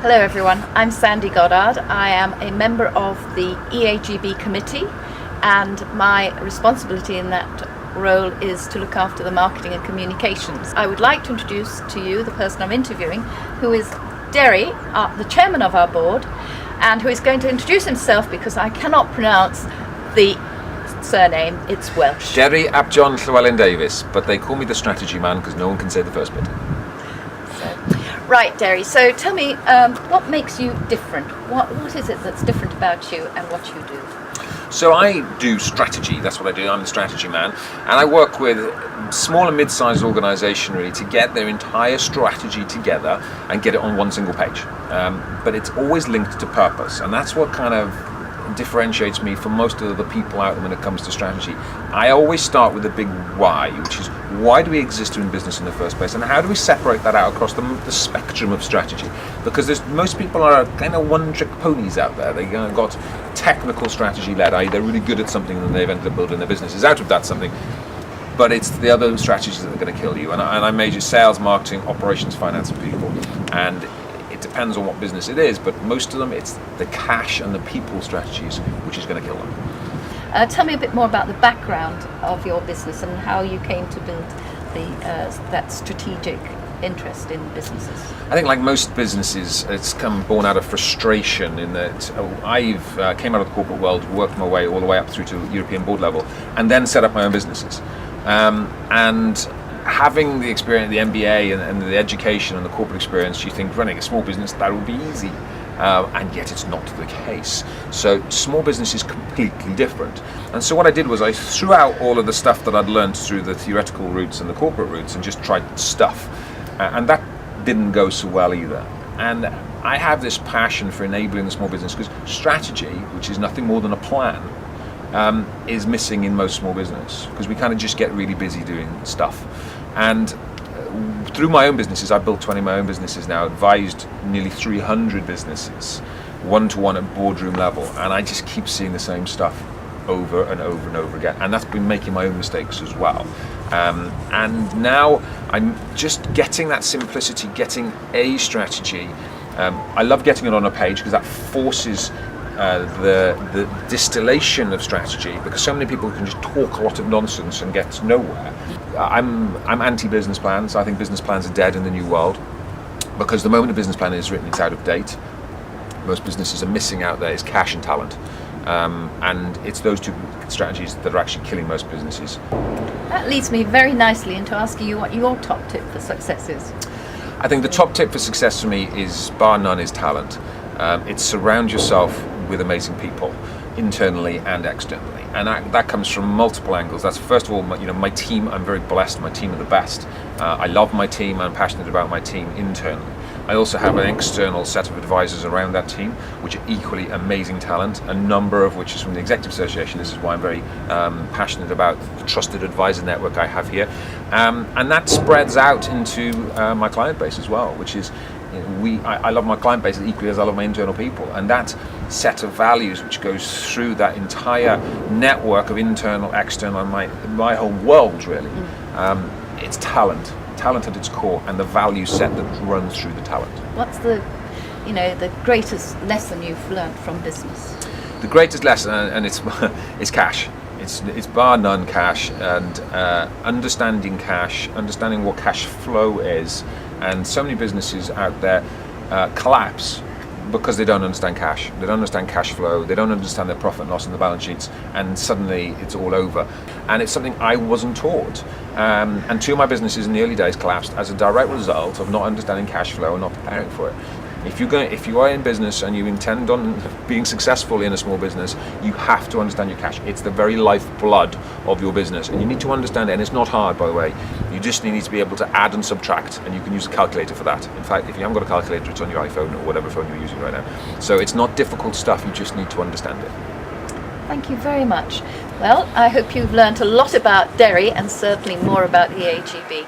Hello everyone, I'm Sandy Goddard. I am a member of the EAGB committee, and my responsibility in that role is to look after the marketing and communications. I would like to introduce to you the person I'm interviewing, who is Deri, the chairman of our board, and who is going to introduce himself because I cannot pronounce the surname. It's Welsh. Deri John Llewellyn Davies, but they call me the strategy man because no one can say the first bit. Right, Deri, so tell me, what makes you different? What is it that's different about you and what you do? So I do strategy, that's what I do, I'm the strategy man, and I work with small and mid-sized organisation really to get their entire strategy together and get it on one single page. But it's always linked to purpose, and that's what kind of differentiates me from most of the people out there when it comes to strategy. I always start with a big why, which is why do we exist in business in the first place, and how do we separate that out across the spectrum of strategy? Because most people are kind of one-trick ponies out there. They got technical strategy led, i.e. they're really good at something and they've ended up building their businesses out of that something. But it's the other strategies that are going to kill you. And I major sales, marketing, operations, finance, and people. And it depends on what business it is, but most of them, it's the cash and the people strategies which is going to kill them. Tell me a bit more about the background of your business and how you came to build that strategic interest in businesses. I think like most businesses, it's come born out of frustration in that I've came out of the corporate world, worked my way all the way up through to European board level, and then set up my own businesses. And having the experience, the MBA and the education and the corporate experience, you think running a small business, that would be easy. And yet it's not the case. So small business is completely different. And so what I did was I threw out all of the stuff that I'd learned through the theoretical routes and the corporate routes and just tried stuff. And that didn't go so well either. And I have this passion for enabling the small business because strategy, which is nothing more than a plan, is missing in most small business because we kind of just get really busy doing stuff. And through my own businesses, I've built 20 of my own businesses now, advised nearly 300 businesses, one-to-one at boardroom level, and I just keep seeing the same stuff over and over and over again, and that's been making my own mistakes as well. And now I'm just getting that simplicity, getting a strategy. I love getting it on a page because that forces the distillation of strategy, because so many people can just talk a lot of nonsense and get nowhere. I'm anti-business plans. I think business plans are dead in the new world because the moment a business plan is written, it's out of date. Most businesses are missing out there is cash and talent, and it's those two strategies that are actually killing most businesses. That leads me very nicely into asking you what your top tip for success is. I think the top tip for success for me is, bar none, is talent. It's surround yourself with amazing people, internally and externally, and that comes from multiple angles. That's first of all, my team. I'm very blessed. My team are the best. I love my team. I'm passionate about my team internally. I also have an external set of advisors around that team, which are equally amazing talent, a number of which is from the Executive Association. This is why I'm very passionate about the trusted advisor network I have here, and that spreads out into my client base as well, which is I love my client base equally as I love my internal people, and that set of values which goes through that entire network of internal, external, and my whole world really. It's talent at its core, and the value set that runs through the talent. What's the greatest lesson you've learned from business? The greatest lesson, and it's cash. It's bar none cash, and understanding cash, understanding what cash flow is. And so many businesses out there collapse because they don't understand cash. They don't understand cash flow. They don't understand their profit and loss in the balance sheets, and suddenly it's all over. And it's something I wasn't taught. And two of my businesses in the early days collapsed as a direct result of not understanding cash flow and not preparing for it. If you are in business and you intend on being successful in a small business, you have to understand your cash. It's the very lifeblood of your business, and you need to understand it. And it's not hard, by the way. You just need to be able to add and subtract, and you can use a calculator for that. In fact, if you haven't got a calculator, it's on your iPhone or whatever phone you're using right now. So it's not difficult stuff. You just need to understand it. Thank you very much. Well, I hope you've learned a lot about Deri and certainly more about the EAGB.